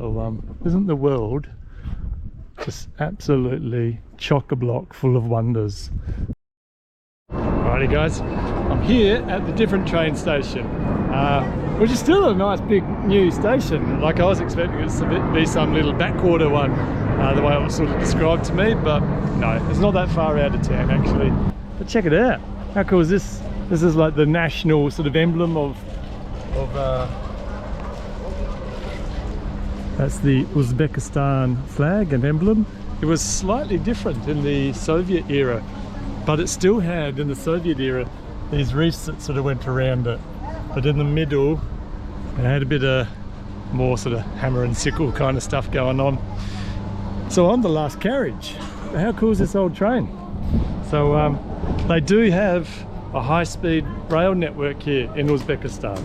So isn't the world just absolutely chock-a-block full of wonders? Alrighty guys, I'm here at the different train station, which is still a nice big new station. Like I was expecting it to be some little backwater one, the way it was sort of described to me, but no, it's not that far out of town actually. But check it out, how cool is this? This is like the national sort of emblem of that's the Uzbekistan flag and emblem. It was slightly different in the Soviet era, but it still had, in the Soviet era, these reefs that sort of went around it. But in the middle, it had a bit of more sort of hammer and sickle kind of stuff going on. So I'm the last carriage. How cool is this old train? So they do have a high-speed rail network here in Uzbekistan.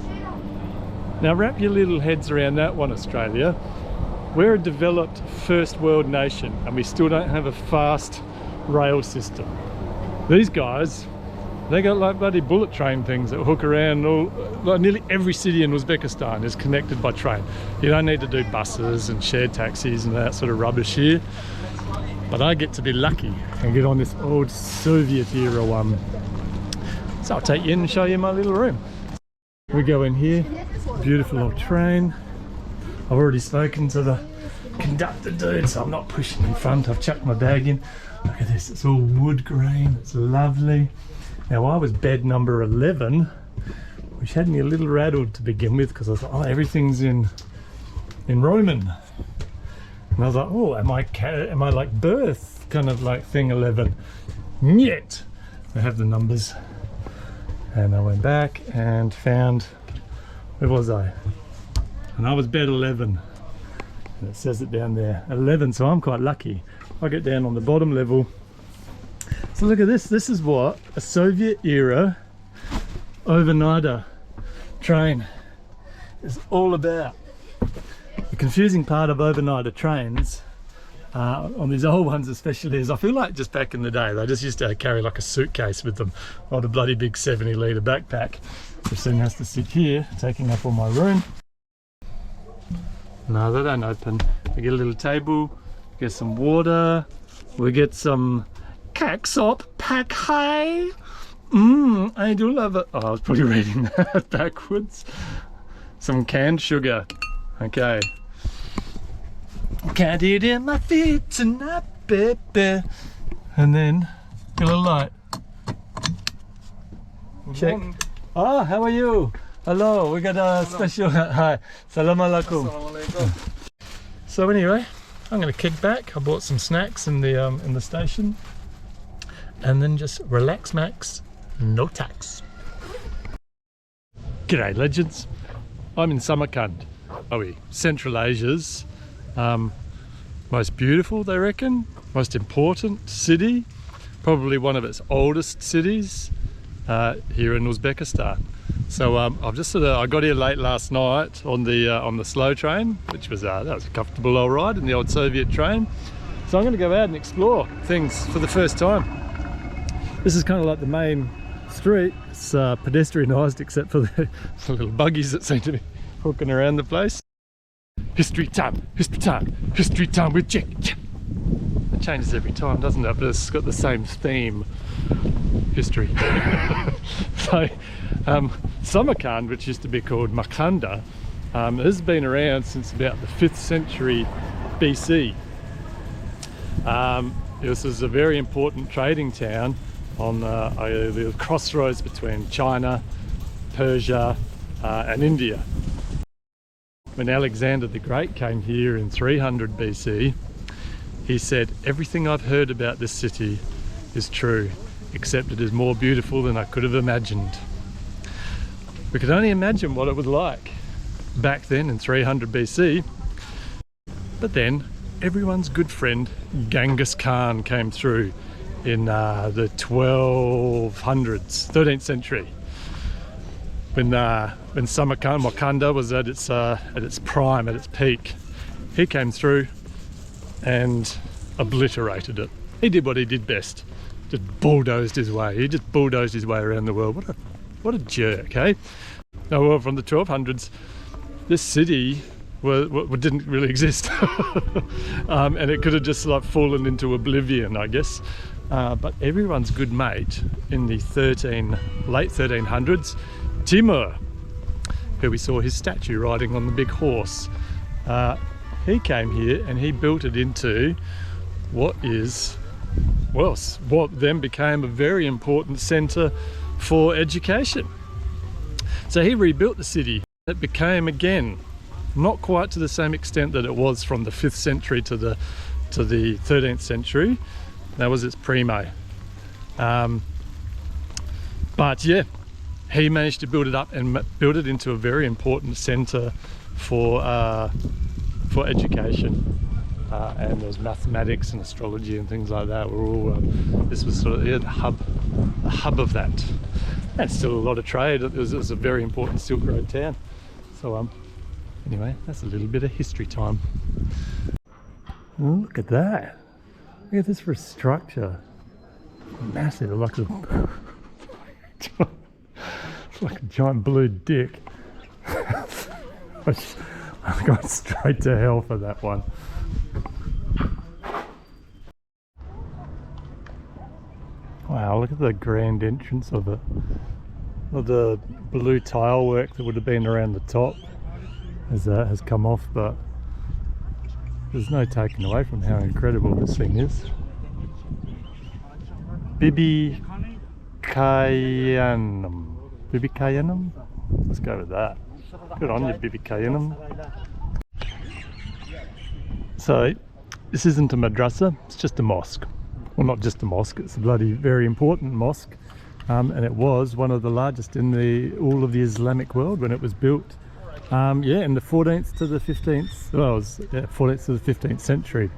Now wrap your little heads around that one, Australia. We're a developed first world nation and we still don't have a fast rail system. These guys, they got like bloody bullet train things that hook around all, like nearly every city in Uzbekistan is connected by train. You don't need to do buses and shared taxis and that sort of rubbish here. But I get to be lucky and get on this old Soviet era one. So I'll take you in and show you my little room. We go in here, beautiful old train. I've already spoken to the conductor dude, so I'm not pushing in front. I've chucked my bag in. Look at this, it's all wood grain, it's lovely. Now I was bed number 11, which had me a little rattled to begin with, because I thought, oh, everything's in Roman. And I was like, oh, am I like birth kind of like thing 11? Yet I have the numbers. And I went back and found, where was I? And I was bed 11. And it says it down there, 11, so I'm quite lucky. I get down on the bottom level. So look at this, this is what a Soviet era overnighter train is all about. The confusing part of overnighter trains, on these old ones especially, is I feel like just back in the day they just used to carry like a suitcase with them, or a bloody big 70-litre backpack, which then has to sit here taking up all my room. No, they don't open. We get a little table, get some water, we get some kaksop pak hai. I do love it. Oh, I was probably reading that backwards. Some canned sugar. Okay. Can't eat in my feet tonight, baby. And then, get a light. Check. Oh, how are you? Hello, we got a special, hi, salam alaikum. So anyway, I'm going to kick back. I bought some snacks in the station, and then just relax, max, no tax. G'day, legends. I'm in Samarkand, Central Asia's most beautiful, they reckon, most important city, probably one of its oldest cities here in Uzbekistan. So I've just I got here late last night on the slow train, which was that was a comfortable old ride in the old Soviet train. So I'm going to go out and explore things for the first time. This is kind of like the main street. It's pedestrianised except for the little buggies that seem to be hooking around the place. History time, history time, history time with Jack. It changes every time, doesn't it? But it's got the same theme. History. So Samarkand, which used to be called Makhanda, has been around since about the 5th century BC. This is a very important trading town on the crossroads between China, Persia and India. When Alexander the Great came here in 300 BC, he said, everything I've heard about this city is true, except it is more beautiful than I could have imagined. We could only imagine what it was like back then in 300 BC. But then everyone's good friend Genghis Khan came through in the 1200s, 13th century. When Samarkand, Makhanda was at its prime, at its peak, he came through and obliterated it. He did what he did best. Just bulldozed his way. He just bulldozed his way around the world. What a jerk, eh? Oh, well, from the 1200s, this city didn't really exist. And it could have just like fallen into oblivion, I guess. But everyone's good mate in the late 1300s, Timur, who we saw his statue riding on the big horse. He came here and he built it into what then became a very important centre for education. So he rebuilt the city. It became, again, not quite to the same extent that it was from the 5th century to the 13th century. That was its primo. But yeah, he managed to build it up and build it into a very important centre for education. And there's mathematics and astrology and things like that. This was sort of the hub of that. And still a lot of trade. It was a very important Silk Road town. So anyway, that's a little bit of history time. Look at that. Look at this for a structure. Massive, like it's like a giant blue dick. I'm going straight to hell for that one. Wow, look at the grand entrance of it. Well, the blue tile work that would have been around the top has come off, but there's no taking away from how incredible this thing is. Bibi Kayanam. Bibi Kayanam? Let's go with that. Good on you, Bibi Kayanam. So, this isn't a madrasa, it's just a mosque. Well, not just a mosque, it's a bloody very important mosque. And it was one of the largest in all of the Islamic world when it was built. In the 14th to the 15th, well, it was 14th to the 15th century.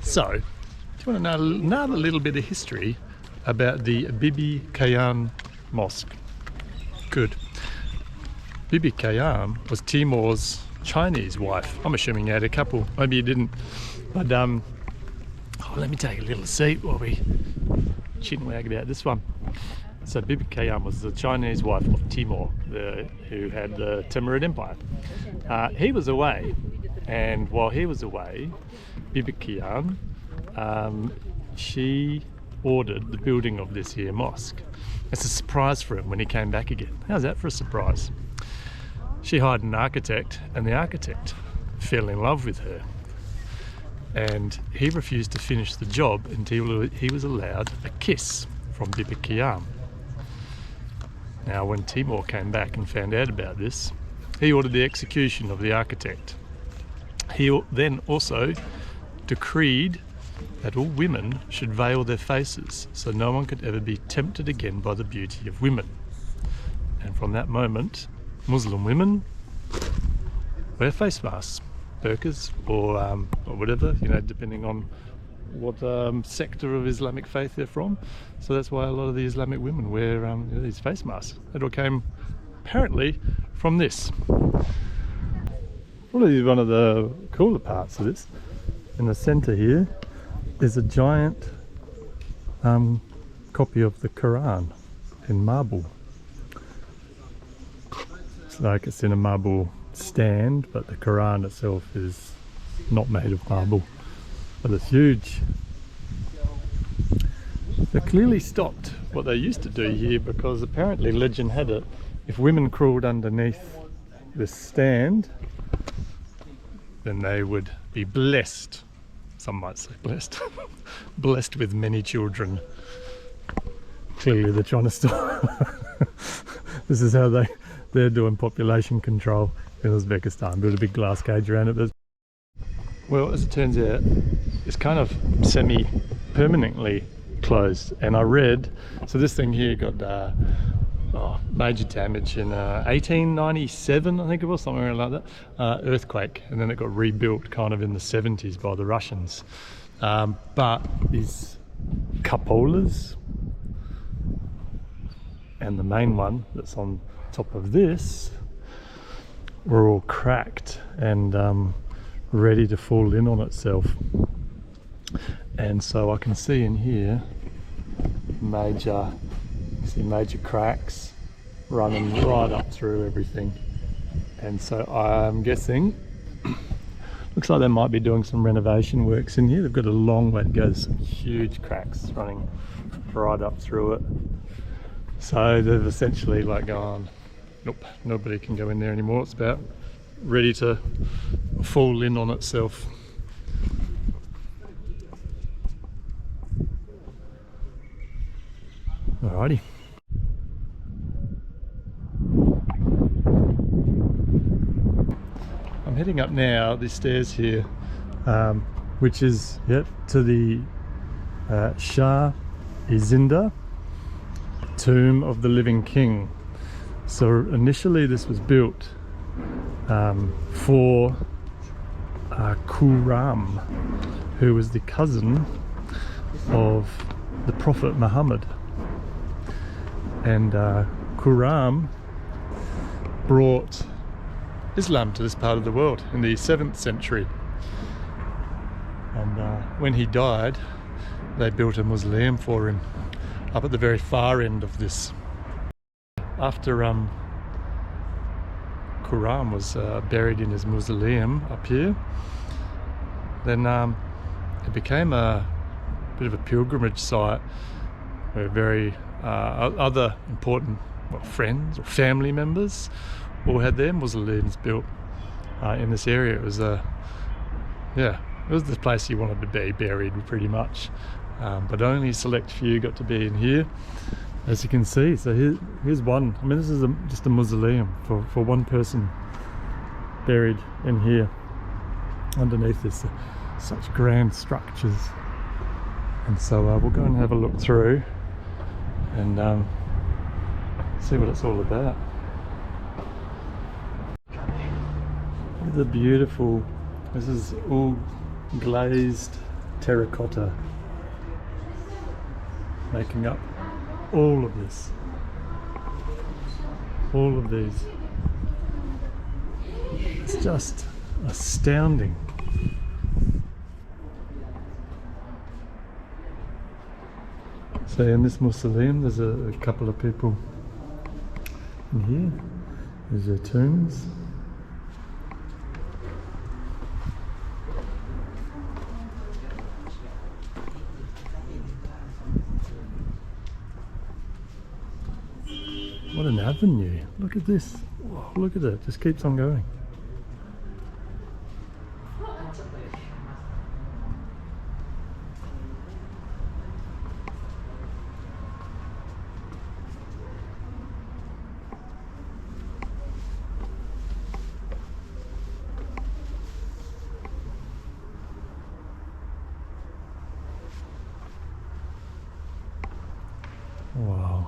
So, do you want to know another little bit of history about the Bibi Kayam Mosque? Good. Bibi Kayam was Timur's Chinese wife. I'm assuming he had a couple, maybe he didn't. But let me take a little seat while we chinwag about this one. So Bibi Kayam was the Chinese wife of Timur, who had the Timurid Empire. He was away, and while he was away, Bibi Kayam, she ordered the building of this here mosque. It's a surprise for him when he came back again. How's that for a surprise? She hired an architect, and the architect fell in love with her. And he refused to finish the job until he was allowed a kiss from Bibi Kayam. Now, when Timur came back and found out about this, he ordered the execution of the architect. He then also decreed that all women should veil their faces so no one could ever be tempted again by the beauty of women. And from that moment, Muslim women wear face masks, burqas, or whatever, depending on what sector of Islamic faith they're from. So that's why a lot of the Islamic women wear these face masks. It all came apparently from this. Probably one of the cooler parts of this, in the centre here, is a giant copy of the Quran in marble. It's like it's in a marble stand, but the Quran itself is not made of marble, but it's huge. They clearly stopped what they used to do here because apparently legend had it, if women crawled underneath this stand, then they would be blessed. Some might say blessed. Blessed with many children. Clearly they're trying to stop. This is how they're doing population control in Uzbekistan. Build a big glass cage around it. Well, as it turns out, it's kind of semi-permanently closed. And I read, so this thing here got major damage in 1897, I think it was, somewhere like that, earthquake, and then it got rebuilt kind of in the 70s by the Russians. But these cupolas and the main one that's on top of this were all cracked and ready to fall in on itself. And so I can see in here major cracks running right up through everything. And so I'm guessing, looks like they might be doing some renovation works in here. They've got a long way to go. There's some huge cracks running right up through it. So they've essentially like gone, nope, nobody can go in there anymore. It's about ready to fall in on itself. Alrighty. I'm heading up now these stairs here, which is to the Shah Isinda, tomb of the living king. So initially this was built for Khurram, who was the cousin of the Prophet Muhammad. And Khurram brought Islam to this part of the world in the 7th century. And when he died, they built a mausoleum for him up at the very far end of this. After Khurram was buried in his mausoleum up here, then it became a bit of a pilgrimage site where very other important friends or family members all had their mausoleums built in this area. It was it was the place you wanted to be buried pretty much, but only a select few got to be in here, as you can see. So here's one. I mean, this is just a mausoleum for one person buried in here. Underneath this, such grand structures. And so we'll go and have a look through and see what it's all about. Look at the beautiful, this is all glazed terracotta making up all of this, all of these. It's just astounding. So in this mausoleum there's a couple of people in here. There's their tombs. What an avenue. Look at this. Whoa, look at it. Just keeps on going. Wow.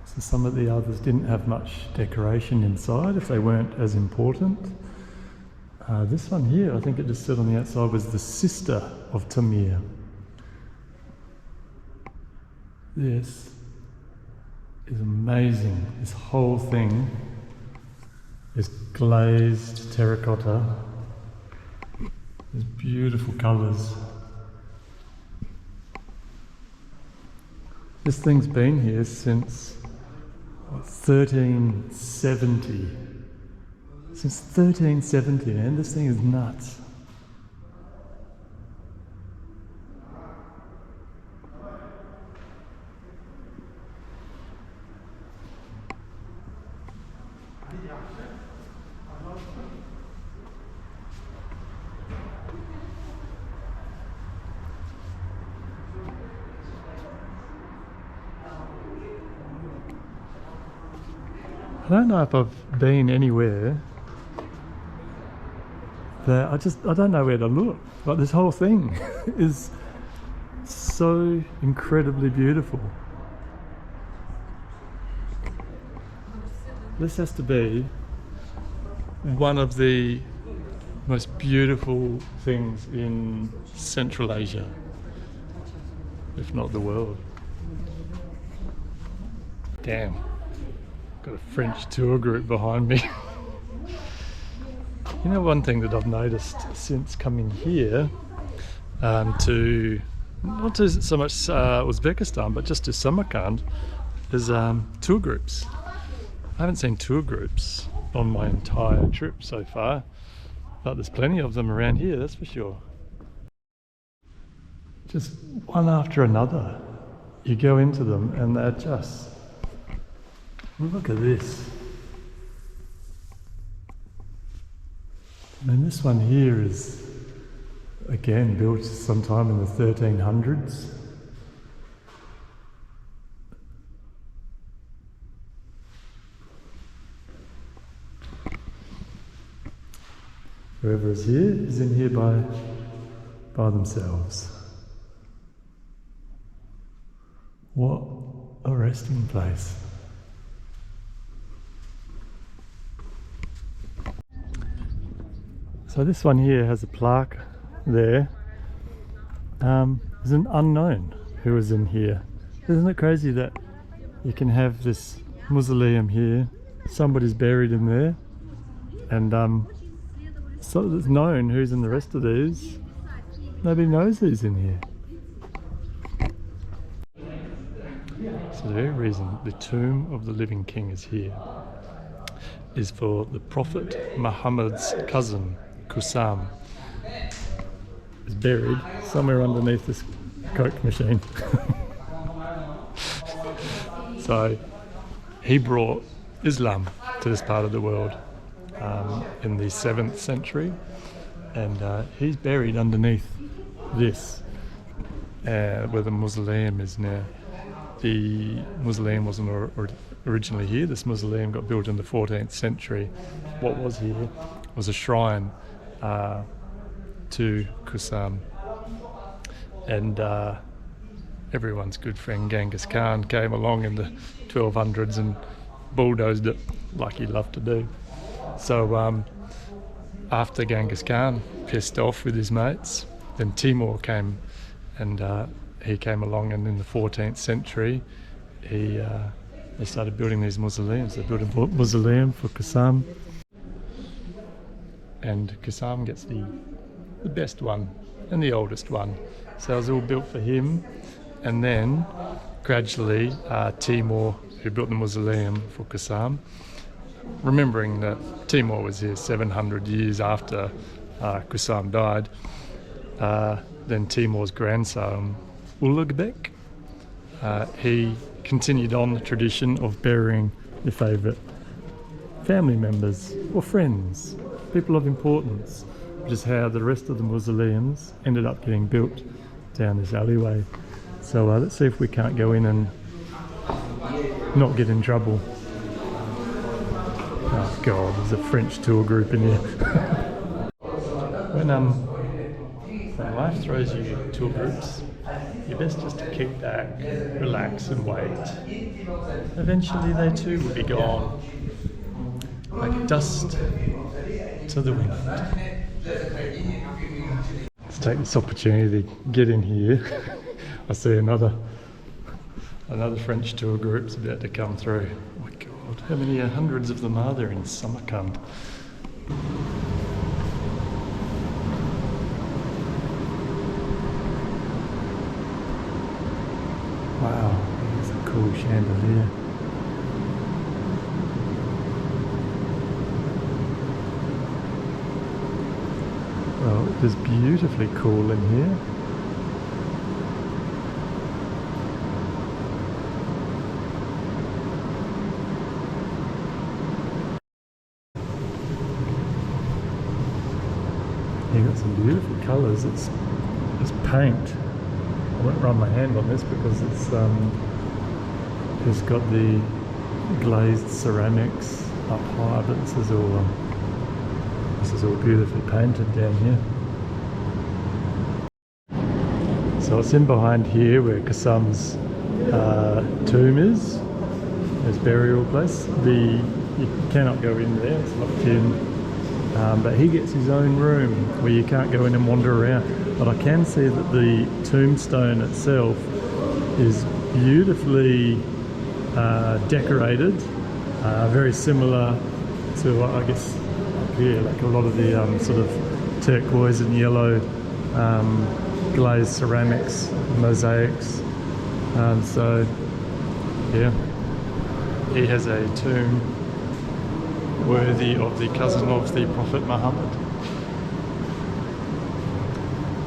So some of the others didn't have much decoration inside if they weren't as important. This one here, I think it just said on the outside, was the sister of Tamir. This is amazing. This whole thing is glazed terracotta. There's beautiful colours. This thing's been here since 1370. Since 1370, man, this thing is nuts. I don't know if I've been anywhere that I don't know where to look. Like, this whole thing is so incredibly beautiful. This has to be one of the most beautiful things in Central Asia, if not the world. Damn. Got a French tour group behind me. You know, one thing that I've noticed since coming here to, not to so much Uzbekistan, but just to Samarkand, is tour groups. haven't seen tour groups on my entire trip so far, but there's plenty of them around here, that's for sure. Just one after another. You go into them and they're just... Look at this. I mean, this one here is, again, built sometime in the 1300s. Whoever is here is in here by themselves. What a resting place. So this one here has a plaque there. There's an unknown who was in here. Isn't it crazy that you can have this mausoleum here, somebody's buried in there, and so it's known who's in the rest of these. Nobody knows who's in here. So the very reason the tomb of the living king is here is for the Prophet Muhammad's cousin, Kusam, is buried somewhere underneath this Coke machine. So he brought Islam to this part of the world in the 7th century, and he's buried underneath this, where the mausoleum is now. The mausoleum wasn't originally here. This mausoleum got built in the 14th century. What was here was a shrine to Kusam, and everyone's good friend Genghis Khan came along in the 1200s and bulldozed it like he loved to do. So after Genghis Khan pissed off with his mates, then Timur came, and he came along, and in the 14th century they started building these mausoleums. They built a mausoleum for Kusam, and Kusam gets the best one and the oldest one. So it was all built for him, and then gradually Timur, who built the mausoleum for Kusam, remembering that Timur was here 700 years after Kusam died, then Timur's grandson Ulugbek, he continued on the tradition of burying your favourite family members or friends, people of importance, which is how the rest of the mausoleums ended up getting built down this alleyway. So let's see if we can't go in and not get in trouble. Oh God, there's a French tour group in here. When life throws you tour groups, you're best just to kick back, relax and wait. Eventually they too will be gone, like dust to the wind. Let's take this opportunity to get in here. I see another French tour group's about to come through. Oh my God, how many hundreds of them are there in Samarkand? Wow, that's a cool chandelier. Well, it is beautifully cool in here. You got some beautiful colours. It's paint. I won't run my hand on this because it's got the glazed ceramics up high, but this is all beautifully painted down here. So it's in behind here where Kasam's tomb is, his burial place. You cannot go in there, it's locked in. But he gets his own room where you can't go in and wander around. But I can see that the tombstone itself is beautifully decorated, very similar to, I guess, up here, like a lot of the sort of turquoise and yellow glazed ceramics, mosaics. So, yeah, he has a tomb worthy of the cousin of the Prophet Muhammad.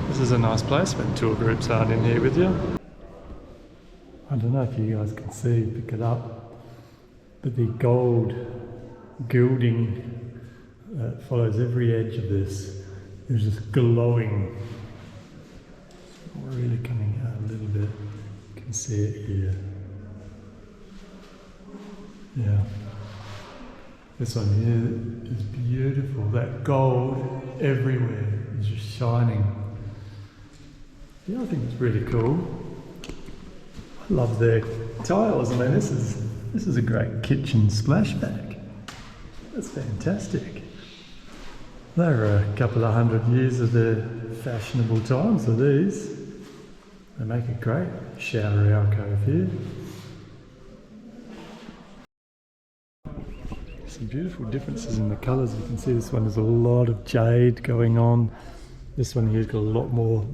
This is a nice place when tour groups aren't in here with you. I don't know if you guys can see, pick it up, but the gold gilding that follows every edge of this is just glowing. It's really coming out a little bit. You can see it here. Yeah. This one here is beautiful. That gold everywhere is just shining. Yeah, I think it's really cool. I love their tiles. I mean, this is a great kitchen splashback. That's fantastic. They're a couple of 100 years of the fashionable times of these. They make a great shower alcove here. Some beautiful differences in the colours. You can see this one has a lot of jade going on. This one here's got a lot more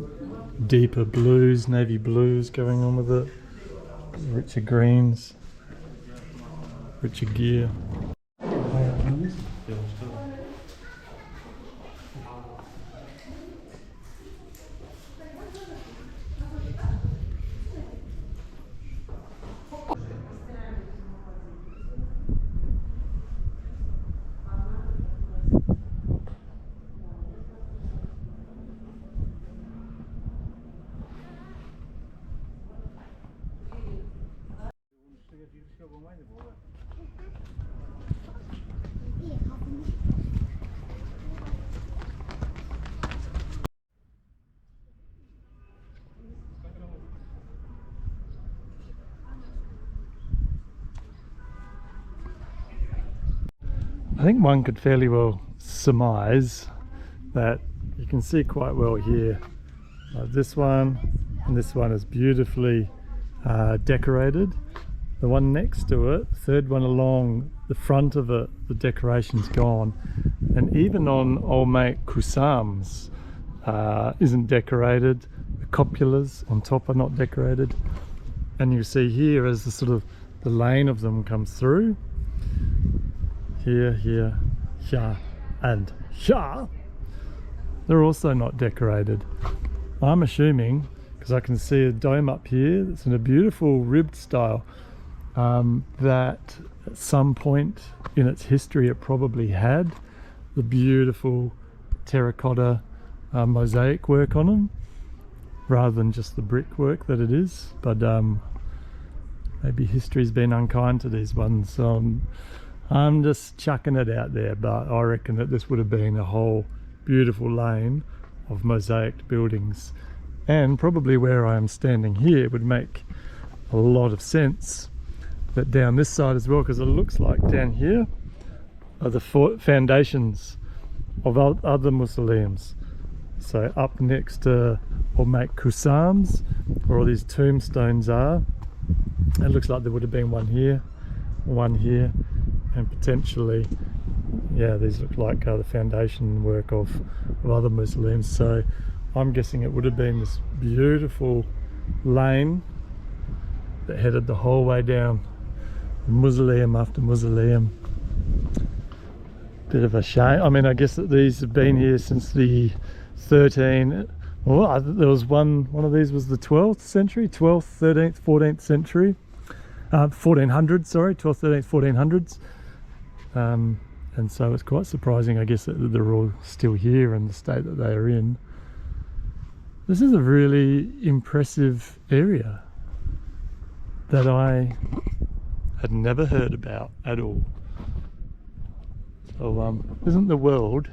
deeper blues, navy blues going on with it. Richer greens, richer gear. I think one could fairly well surmise that you can see quite well here. This one and this one is beautifully decorated. The one next to it, the third one along the front of it, the decoration's gone. And even on old mate Kusam's isn't decorated. The copulas on top are not decorated. And you see here as the sort of the lane of them comes through. Here, Shah, and Shah. They're also not decorated. I'm assuming, because I can see a dome up here that's in a beautiful ribbed style, that at some point in its history it probably had the beautiful terracotta mosaic work on them, rather than just the brickwork that it is. But maybe history's been unkind to these ones, so I'm just chucking it out there, but I reckon that this would have been a whole beautiful lane of mosaic buildings. And probably where I am standing here would make a lot of sense that down this side as well, because it looks like down here are the foundations of other mausoleums. So up next to or make Kusam's, where all these tombstones are, it looks like there would have been one here, and potentially, yeah, these look like the foundation work of other mausoleums. So I'm guessing it would have been this beautiful lane that headed the whole way down, mausoleum after mausoleum. Bit of a shame. I mean, I guess that these have been here since the 13. Well, there was one of these was the 12th century, 12th, 13th, 14th century, 1400s, sorry, 12th, 13th, 1400s. And so it's quite surprising, I guess, that they're all still here in the state that they are in. This is a really impressive area that I had never heard about at all. So isn't the world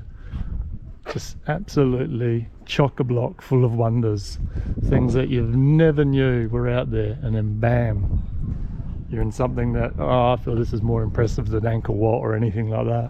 just absolutely chock-a-block full of wonders, things that you never knew were out there, and then bam, you're in something that, oh, I feel this is more impressive than Angkor Wat or anything like that.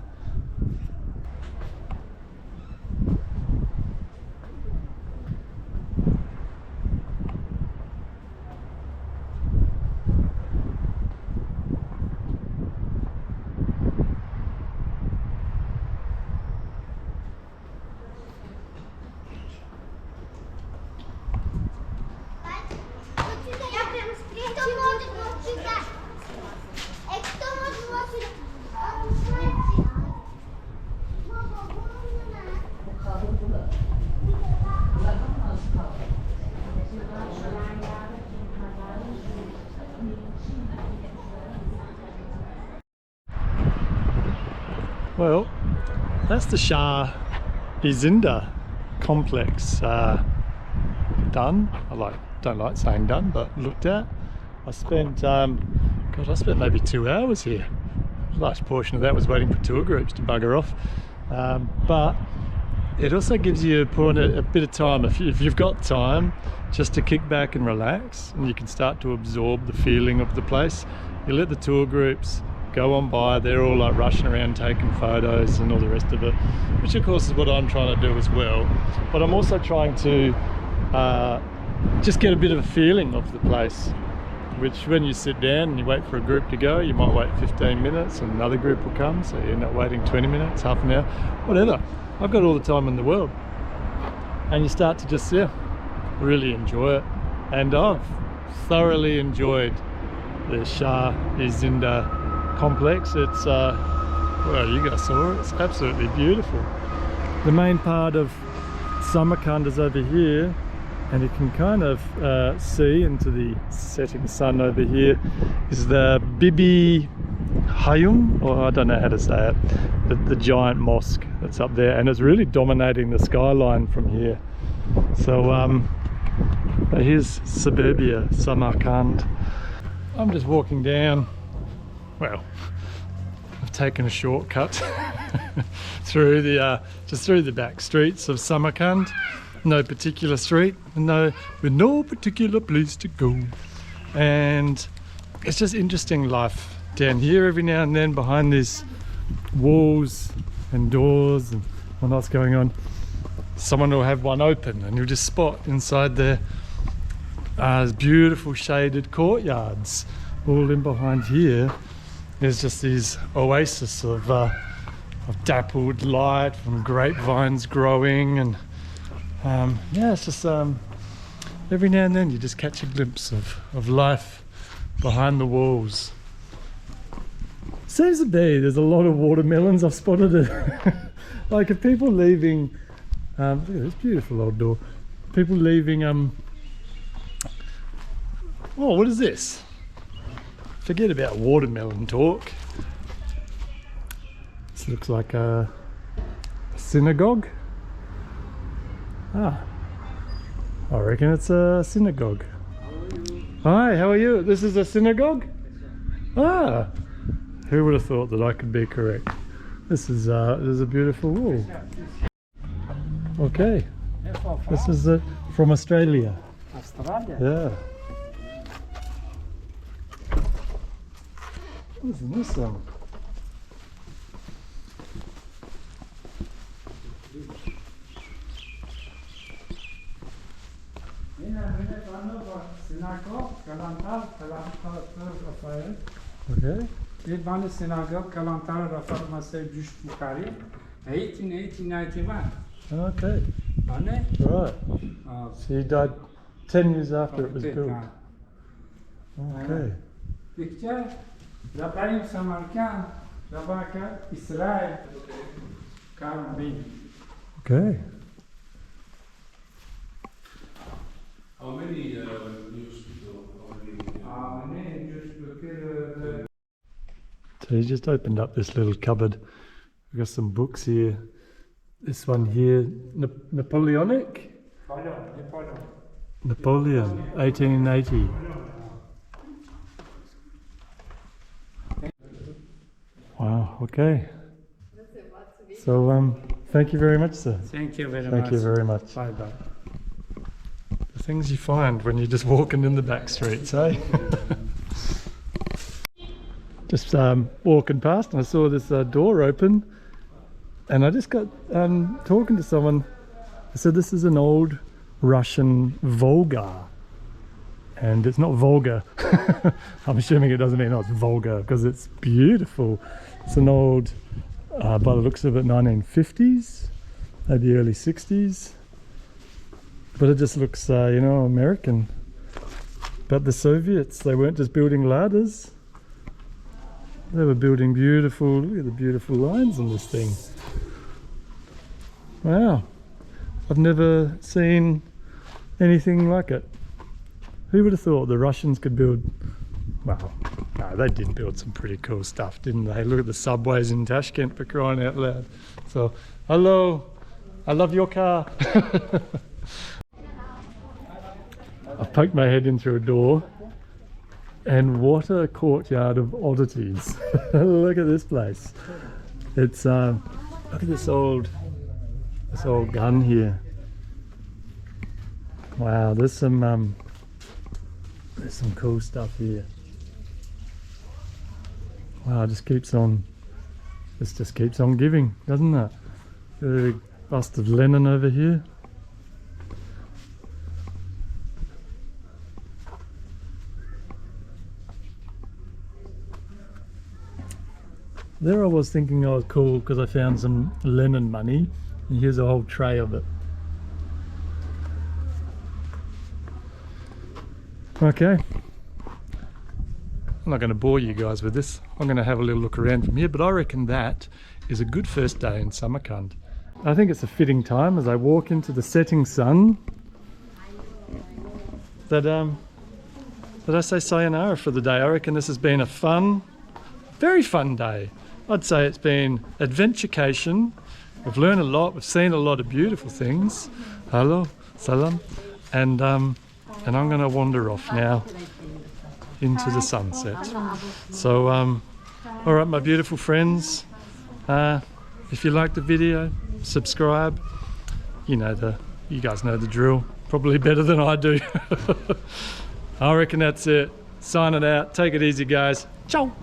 Well, that's the Shah Isinda complex done. Don't like saying done, but looked at. I spent I spent maybe 2 hours here. A large portion of that was waiting for tour groups to bugger off, but it also gives you a bit of time, if you've got time, just to kick back and relax, and you can start to absorb the feeling of the place. You let the tour groups go on by, they're all like rushing around taking photos and all the rest of it, which of course is what I'm trying to do as well. But I'm also trying to just get a bit of a feeling of the place, which when you sit down and you wait for a group to go, you might wait 15 minutes and another group will come, so you end up waiting 20 minutes, half an hour, whatever. I've got all the time in the world, and you start to just really enjoy it. And I've thoroughly enjoyed the Shah Isinda complex. It's well, you guys saw it, it's absolutely beautiful. The main part of Samarkand is over here, and you can kind of see into the setting sun over here is the Bibi Hayum, or I don't know how to say it, the giant mosque that's up there, and it's really dominating the skyline from here. So here's suburbia Samarkand. I'm just walking down, well, I've taken a shortcut through the just through the back streets of Samarkand. No particular street, with no particular place to go, and it's just interesting life down here. Every now and then, behind these walls and doors and what's going on, someone will have one open, and you'll just spot inside there beautiful shaded courtyards. All in behind here, there's just these oases of dappled light from grapevines growing, and yeah, it's just every now and then you just catch a glimpse of life behind the walls. Seems to be there's a lot of watermelons. I've spotted it. Like, if people leaving, look at this beautiful old door. People leaving, oh, what is this? Forget about watermelon talk. This looks like a synagogue. Ah, I reckon it's a synagogue. Hi, how are you? This is a synagogue? Ah, who would have thought that I could be correct? This is a beautiful wall. Okay, this is from Australia. Australia? Yeah. Isn't this one? Okay. Dit van de synagogue Kalantara Rafat Masay Dush Bukhari, 1891. Okay. Right. Right. So he died 10 years after it was built. Okay. Picture, Zaparim Samarkand, Zabaka, Israel, Karambin. Okay. How many news people So he just opened up this little cupboard. We've got some books here. This one here, Napoleonic? Napoleon, 1880. Wow, okay. So thank you very much, sir. Thank you very much. Thank you very much. Bye bye. The things you find when you're just walking in the back streets, eh? Just walking past, and I saw this door open, and I just got talking to someone. I said, this is an old Russian Volga, and it's not vulgar. I'm assuming it doesn't mean it's vulgar, because it's beautiful. It's an old, by the looks of it, 1950s, maybe early 60s, but it just looks, you know, American. But the Soviets, they weren't just building ladders. They were building beautiful, look at the beautiful lines on this thing. Wow, I've never seen anything like it. Who would have thought the Russians could build, wow, No, they did build some pretty cool stuff, didn't they? Look at the subways in Tashkent, for crying out loud. So, hello, I love your car. I've poked my head in through a door, and what a courtyard of oddities. Look at this place. It's look at this old gun here. Wow, there's some cool stuff here. Wow, it just keeps on. This just keeps on giving, doesn't it? The bust of Lenin over here. There I was thinking I was cool because I found some Lenin money, and here's a whole tray of it. Okay, I'm not going to bore you guys with this. I'm going to have a little look around from here, but I reckon that is a good first day in Samarkand. I think it's a fitting time as I walk into the setting sun that I say sayonara for the day. I reckon this has been a fun, very fun day. I'd say it's been adventurecation. We've learned a lot, we've seen a lot of beautiful things. Hello, salam. And I'm going to wander off now into the sunset. So, all right, my beautiful friends, if you liked the video, subscribe. You guys know the drill, probably better than I do. I reckon that's it. Sign it out. Take it easy, guys. Ciao.